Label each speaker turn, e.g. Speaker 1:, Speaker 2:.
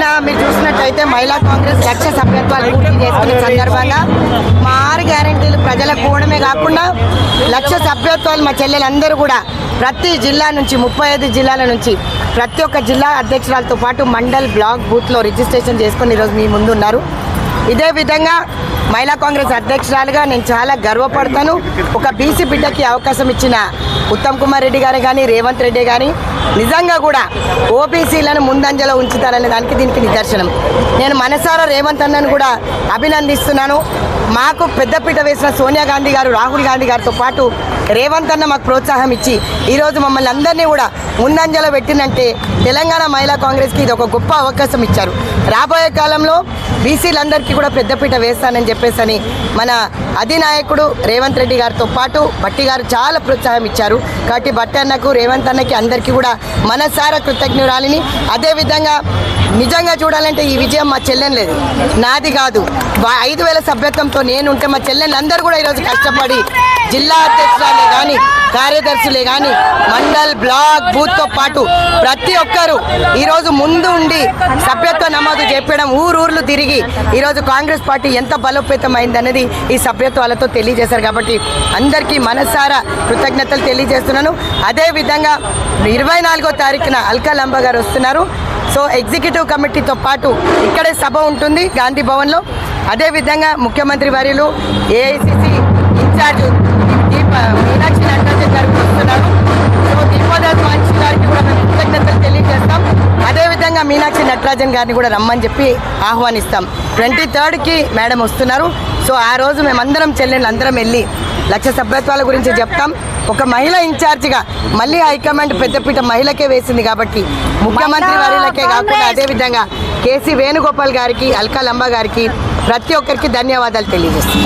Speaker 1: నిన్న మీరు చూసినట్టయితే మహిళా కాంగ్రెస్ లక్ష సభ్యత్వాలు పూర్తి చేసుకునే సందర్భంగా మా 6 గ్యారెంటీలు ప్రజలకు పోవడమే కాకుండా లక్ష సభ్యత్వాలు మా చెల్లెలందరూ కూడా ప్రతి జిల్లా నుంచి 35 జిల్లాల నుంచి ప్రతి ఒక్క జిల్లా అధ్యక్షురాలతో పాటు మండల్ బ్లాక్ బూత్లో రిజిస్ట్రేషన్ చేసుకుని ఈరోజు మీ ముందు ఉన్నారు. ఇదే విధంగా మహిళా కాంగ్రెస్ అధ్యక్షురాలుగా నేను చాలా గర్వపడతాను. ఒక బీసీ బిడ్డకి అవకాశం ఇచ్చిన ఉత్తమ్ కుమార్ రెడ్డి గారు కానీ రేవంత్ రెడ్డి కానీ నిజంగా కూడా ఓబీసీలను ముందంజలో ఉంచుతారనే దానికి దీనికి నిదర్శనం. నేను మనసారా రేవంత్ అన్నను కూడా అభినందిస్తున్నాను. మాకు పెద్దపీట వేసిన సోనియా గాంధీ గారు, రాహుల్ గాంధీ గారితో పాటు రేవంత్ అన్న మాకు ప్రోత్సాహం ఇచ్చి ఈరోజు మమ్మల్ని అందరినీ కూడా ముందంజలో పెట్టిందంటే తెలంగాణ మహిళా కాంగ్రెస్కి ఇది ఒక గొప్ప అవకాశం ఇచ్చారు. రాబోయే కాలంలో బీసీలందరికీ కూడా పెద్దపీట వేస్తానని చెప్పేసి మన అధినాయకుడు రేవంత్ రెడ్డి గారితో పాటు భట్టి గారు చాలా ప్రోత్సాహం ఇచ్చారు. కాబట్టి భట్టి అన్నకు, రేవంత్ అన్నకి అందరికీ కూడా మనసారా కృతజ్ఞురాలిని. అదేవిధంగా నిజంగా చూడాలంటే ఈ విజయం మా చెల్లెని లేదు, నాది కాదు. 5,000 సభ్యత్వంతో నేను ఉంటే మా చెల్లెని అందరూ కూడా ఈరోజు కష్టపడి జిల్లా అధ్యక్షురాలే కానీ, కార్యదర్శులే కానీ, మండల్ బ్లాక్ బూత్తో పాటు ప్రతి ఒక్కరూ ఈరోజు ముందు ఉండి సభ్యత్వ నమోదు చెప్పడం, ఊరూర్లు తిరిగి ఈరోజు కాంగ్రెస్ పార్టీ ఎంత బలోపేతం అయిందనేది ఈ సభ్యత్వాలతో తెలియజేశారు. కాబట్టి అందరికీ మనసారా కృతజ్ఞతలు తెలియజేస్తున్నాను. అదేవిధంగా 24వ తారీఖున అల్కా లంబా గారు వస్తున్నారు. సో ఎగ్జిక్యూటివ్ కమిటీతో పాటు ఇక్కడే సభ ఉంటుంది గాంధీ భవన్లో. అదేవిధంగా ముఖ్యమంత్రి వర్యులు, ఏఐసిసి ఇన్ఛార్జ్ మీనాక్షి నటరాజన్ గారికి వస్తున్నారు. సో దీపోదాస్ మాన్షి గారికి కూడా మేము కృతజ్ఞతలు తెలియజేస్తాం. అదేవిధంగా మీనాక్షి నటరాజన్ గారిని కూడా రమ్మని చెప్పి ఆహ్వానిస్తాం. 23కి మేడం వస్తున్నారు. సో ఆ రోజు మేమందరం చెల్లెళ్ళు అందరం వెళ్ళి లక్ష సభ్యత్వాల గురించి చెప్తాం. ఒక మహిళ ఇన్ఛార్జిగా మళ్ళీ హైకమాండ్ పెద్దపీట మహిళకే వేసింది కాబట్టి ముఖ్యమంత్రి వర్యులకే కాకుండా అదేవిధంగా కేసీ వేణుగోపాల్ గారికి, అల్కా లంబా గారికి ప్రతి ఒక్కరికి ధన్యవాదాలు తెలియజేస్తాం.